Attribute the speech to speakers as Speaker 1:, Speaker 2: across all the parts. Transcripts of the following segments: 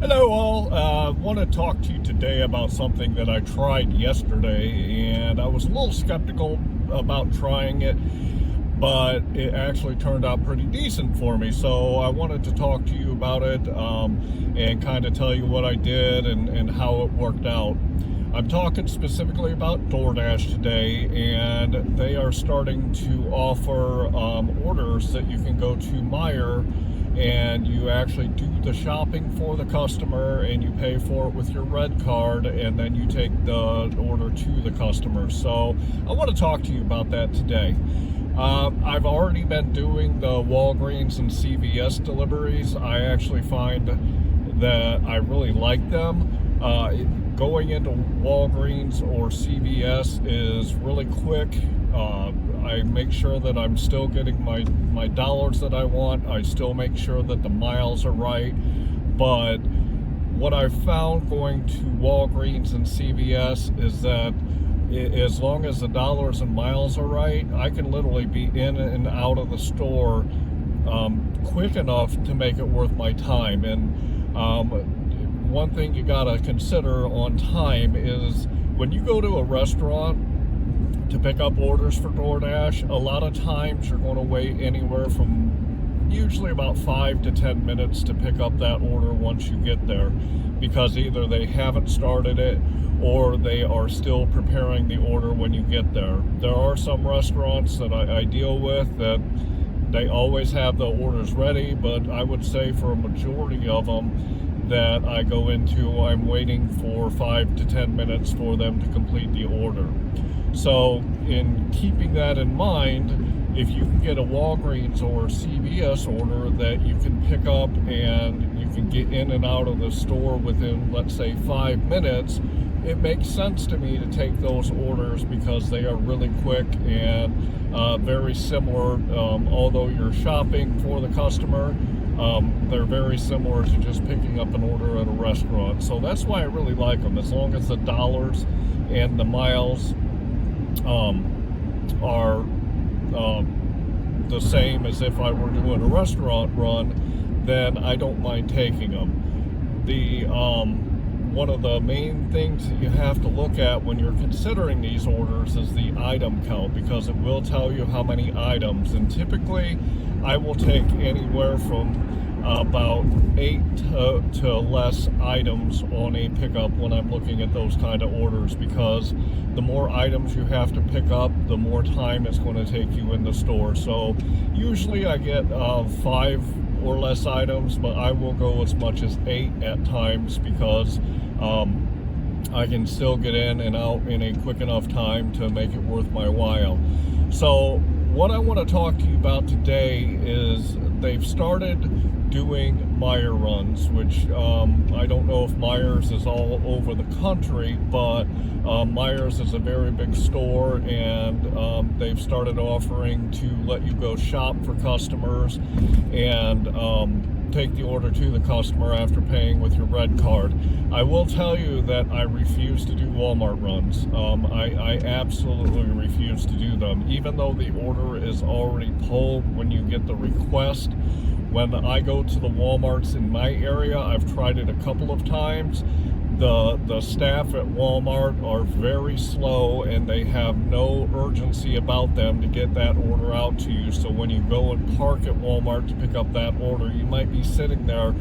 Speaker 1: Hello all, I want to talk to you today about something that I tried yesterday, and I was a little skeptical about trying it, but it actually turned out pretty decent for me. So I wanted to talk to you about it and kind of tell you what I did and how it worked out. I'm talking specifically about DoorDash today, and they are starting to offer orders that you can go to Meijer and you actually do the shopping for the customer and you pay for it with your red card, and then you take the order to the customer. So I want to talk to you about that today. I've already been doing the Walgreens and CVS deliveries. I actually find that I really like them. Going into Walgreens or CVS is really quick. I make sure that I'm still getting my dollars that I want. I still make sure that the miles are right. But what I've found going to Walgreens and CVS is that as long as the dollars and miles are right, I can literally be in and out of the store quick enough to make it worth my time. And one thing you gotta consider on time is when you go to a restaurant to pick up orders for DoorDash, a lot of times you're going to wait anywhere from usually about 5 to 10 minutes to pick up that order once you get there, because either they haven't started it or they are still preparing the order when you get there. There are some restaurants that I deal with that they always have the orders ready, but I would say for a majority of them that I go into, I'm waiting for 5 to 10 minutes for them to complete the order. So in keeping that in mind, if you can get a Walgreens or CVS order that you can pick up and you can get in and out of the store within, let's say, 5 minutes, it makes sense to me to take those orders because they are really quick and very similar. Although you're shopping for the customer, they're very similar to just picking up an order at a restaurant. So that's why I really like them, as long as the dollars and the miles are the same as if I were doing a restaurant run, then I don't mind taking them. The one of the main things that you have to look at when you're considering these orders is the item count, because it will tell you how many items, and typically I will take anywhere from about 8 to less items on a pickup when I'm looking at those kind of orders, because the more items you have to pick up, the more time it's going to take you in the store. So usually I get 5 or less items, but I will go as much as 8 at times, because I can still get in and out in a quick enough time to make it worth my while. So what I want to talk to you about today is they've started doing Meijer runs, which I don't know if Meijer's is all over the country, but Meijer's is a very big store, and they've started offering to let you go shop for customers and take the order to the customer after paying with your red card. I will tell you that I refuse to do Walmart runs. I absolutely refuse to do them, even though the order is already pulled when you get the request. When I go to the Walmarts in my area, I've tried it a couple of times. The staff at Walmart are very slow, and they have no urgency about them to get that order out to you. So when you go and park at Walmart to pick up that order, you might be sitting there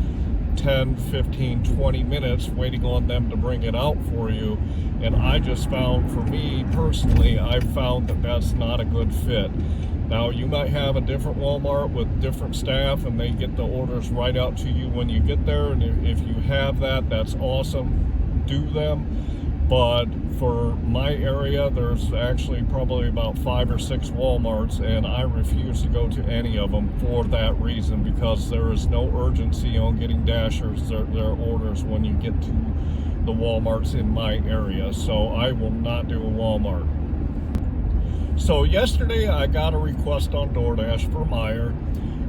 Speaker 1: 10, 15, 20 minutes waiting on them to bring it out for you. And I just found, for me personally, I've found that that's not a good fit. Now, you might have a different Walmart with different staff and they get the orders right out to you when you get there, and if you have that, that's awesome, do them. But for my area, there's actually probably about 5 or 6 Walmarts, and I refuse to go to any of them for that reason, because there is no urgency on getting Dashers their orders when you get to the Walmarts in my area. So I will not do a Walmart. So yesterday I got a request on DoorDash for Meijer,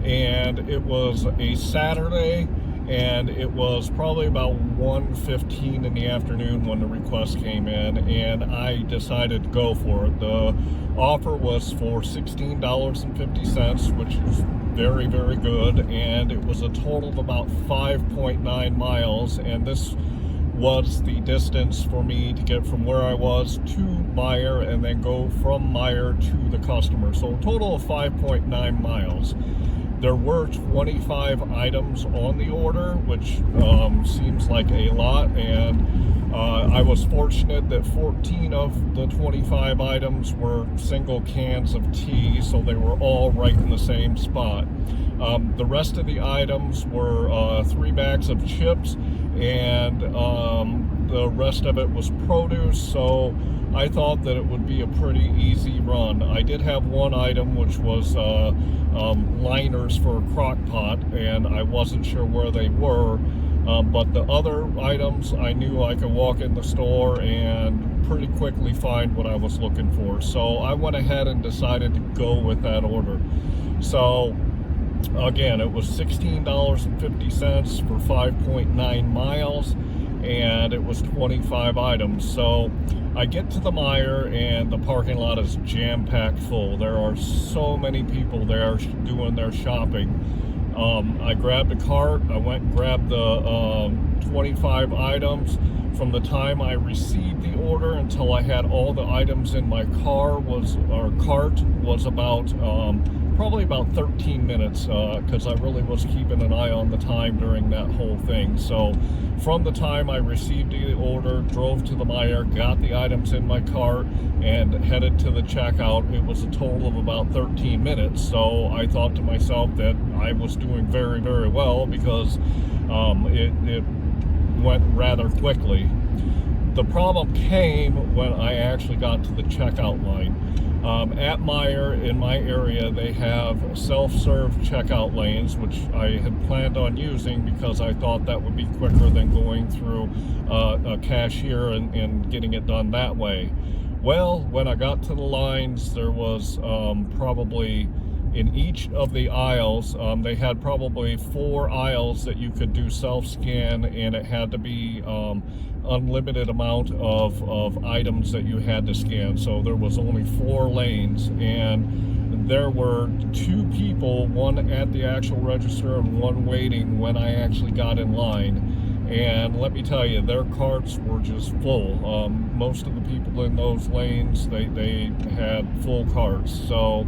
Speaker 1: and it was a Saturday, and it was probably about 1:15 in the afternoon when the request came in, and I decided to go for it. The offer was for $16.50, which is very, very good, and it was a total of about 5.9 miles, and this was the distance for me to get from where I was to Meijer and then go from Meijer to the customer. So a total of 5.9 miles. There were 25 items on the order, which seems like a lot, and I was fortunate that 14 of the 25 items were single cans of tea, so they were all right in the same spot. The rest of the items were 3 bags of chips, and the rest of it was produce, so I thought that it would be a pretty easy run. I did have one item, which was liners for a crock pot, and I wasn't sure where they were, but the other items I knew I could walk in the store and pretty quickly find what I was looking for. So I went ahead and decided to go with that order. So again, it was $16.50 for 5.9 miles, and it was 25 items. So I get to the Meijer, and the parking lot is jam-packed full. There are so many people there doing their shopping. I grabbed a cart. I went and grabbed the 25 items. From the time I received the order until I had all the items in my cart was about probably about 13 minutes, because I really was keeping an eye on the time during that whole thing. So from the time I received the order, drove to the Meijer, got the items in my cart, and headed to the checkout, it was a total of about 13 minutes. So I thought to myself that I was doing very, very well, because it went rather quickly. The problem came when I actually got to the checkout line. At Meijer, in my area, they have self-serve checkout lanes, which I had planned on using because I thought that would be quicker than going through a cashier and getting it done that way. Well, when I got to the lines, there was probably in each of the aisles, they had probably 4 aisles that you could do self-scan, and it had to be unlimited amount of items that you had to scan. So there was only 4 lanes, and there were 2 people, one at the actual register and one waiting when I actually got in line. And let me tell you, their carts were just full. Most of the people in those lanes, they had full carts. So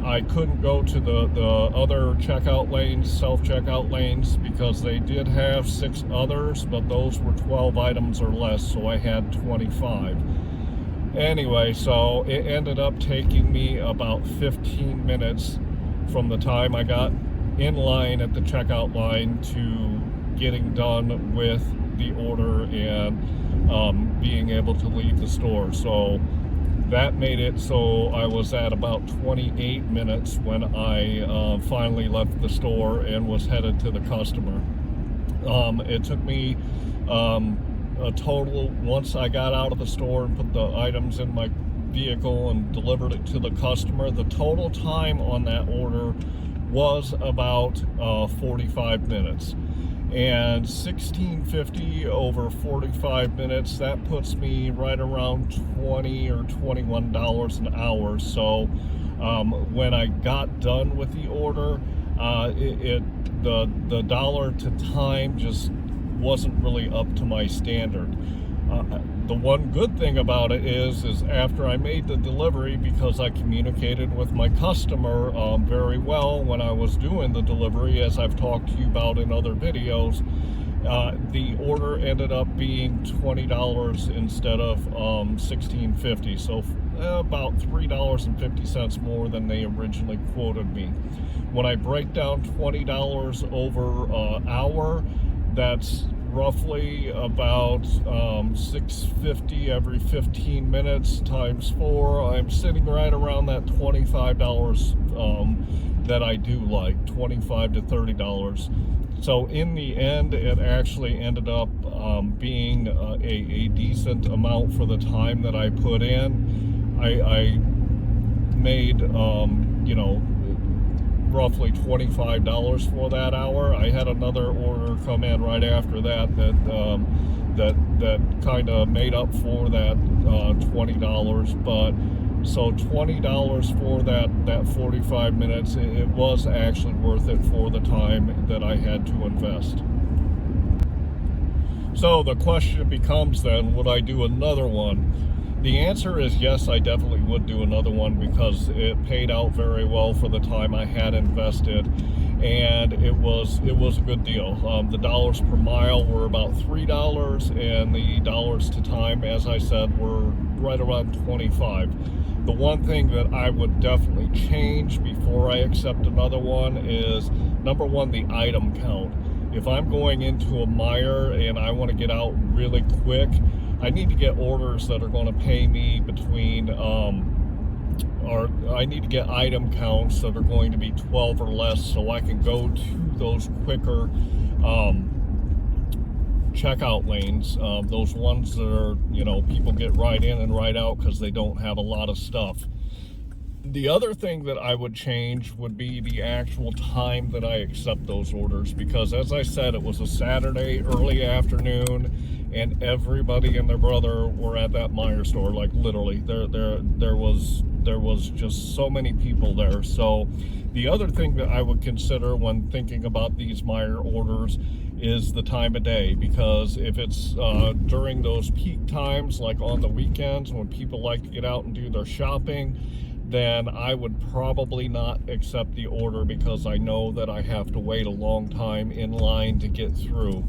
Speaker 1: I couldn't go to the other checkout lanes, self-checkout lanes, because they did have 6 others, but those were 12 items or less, so I had 25. Anyway, so it ended up taking me about 15 minutes from the time I got in line at the checkout line to getting done with the order and being able to leave the store. So that made it so I was at about 28 minutes when I finally left the store and was headed to the customer. It took me a total, once I got out of the store and put the items in my vehicle and delivered it to the customer, the total time on that order was about 45 minutes. And $16.50 over 45 minutes, that puts me right around $20 or $21 an hour. So when I got done with the order, the dollar to time just wasn't really up to my standard. The one good thing about it is after I made the delivery, because I communicated with my customer very well when I was doing the delivery, as I've talked to you about in other videos, the order ended up being $20 instead of $16.50, so about $3.50 more than they originally quoted me. When I break down $20 over hour, that's roughly about $6.50 every 15 minutes times 4. I'm sitting right around that $25 that I do like, $25 to $30. So in the end, it actually ended up being a decent amount for the time that I put in. I made, roughly $25 for that hour. I had another order come in right after that kind of made up for that $20, but So $20 for that 45 minutes, it was actually worth it for the time that I had to invest. So the question becomes then, would I do another one? The answer is yes, I definitely would do another one because it paid out very well for the time I had invested, and it was a good deal. The dollars per mile were about $3, and the dollars to time, as I said, were right around 25. The one thing that I would definitely change before I accept another one is, number one, the item count. If I'm going into a Meijer and I want to get out really quick, I need to get orders that are going to pay me between, or I need to get item counts that are going to be 12 or less, so I can go to those quicker checkout lanes, those ones that are, people get right in and right out because they don't have a lot of stuff. The other thing that I would change would be the actual time that I accept those orders, because as I said, it was a Saturday early afternoon and everybody and their brother were at that Meijer store. Like literally there was just so many people there. So the other thing that I would consider when thinking about these Meijer orders is the time of day, because if it's during those peak times, like on the weekends when people like to get out and do their shopping, then I would probably not accept the order, because I know that I have to wait a long time in line to get through.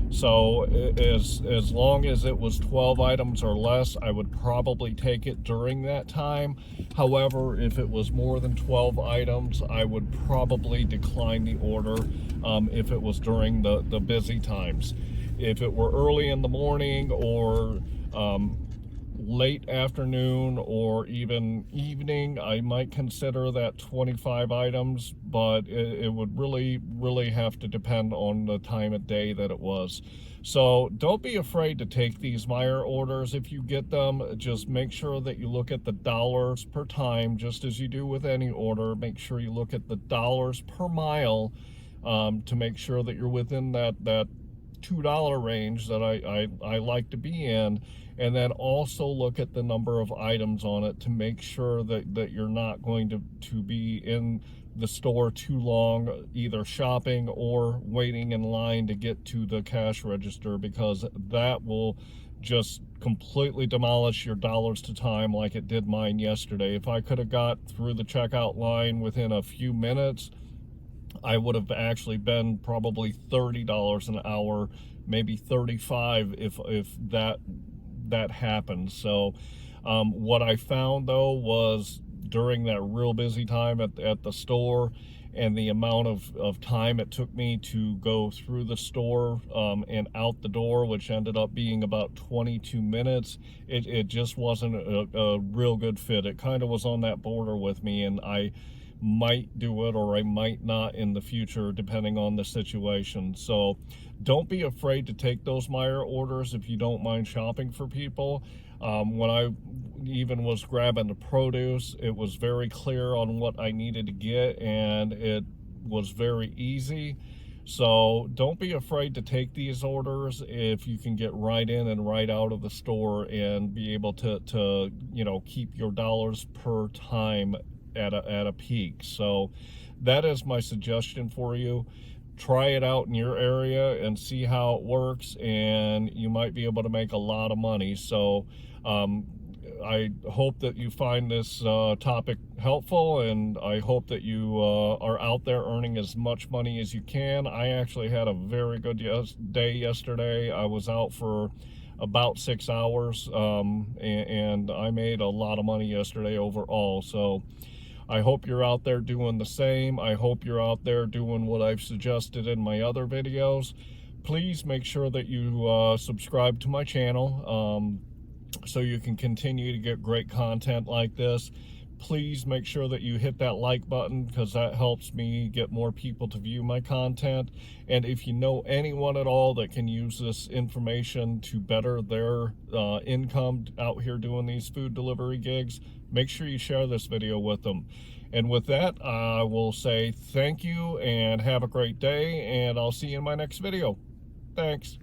Speaker 1: So as long as it was 12 items or less, I would probably take it during that time. However, if it was more than 12 items, I would probably decline the order if it was during the busy times. If it were early in the morning or late afternoon or even evening, I might consider that 25 items, but it would really have to depend on the time of day that it was. So don't be afraid to take these Meijer orders. If you get them, just make sure that you look at the dollars per time, just as you do with any order. Make sure you look at the dollars per mile to make sure that you're within that $2 range that I like to be in. And then also look at the number of items on it to make sure that you're not going to be in the store too long, either shopping or waiting in line to get to the cash register, because that will just completely demolish your dollars to time like it did mine yesterday. If I could have got through the checkout line within a few minutes, I would have actually been probably $30 an hour, maybe 35 if that happened. So what I found though was during that real busy time at the store, and the amount of time it took me to go through the store and out the door, which ended up being about 22 minutes, it just wasn't a real good fit. It kind of was on that border with me, and I might do it or I might not in the future, depending on the situation. So don't be afraid to take those Meijer orders if you don't mind shopping for people. When I even was grabbing the produce, it was very clear on what I needed to get, and it was very easy. So don't be afraid to take these orders if you can get right in and right out of the store and be able to keep your dollars per time at a peak. So that is my suggestion for you. Try it out in your area and see how it works, and you might be able to make a lot of money. So I hope that you find this topic helpful, and I hope that you are out there earning as much money as you can. I actually had a very good day yesterday. I was out for about 6 hours, and I made a lot of money yesterday overall. So I hope you're out there doing the same. I hope you're out there doing what I've suggested in my other videos. Please make sure that you subscribe to my channel so you can continue to get great content like this. Please make sure that you hit that like button, because that helps me get more people to view my content. And if you know anyone at all that can use this information to better their income out here doing these food delivery gigs, make sure you share this video with them. And with that, I will say thank you and have a great day, and I'll see you in my next video. Thanks.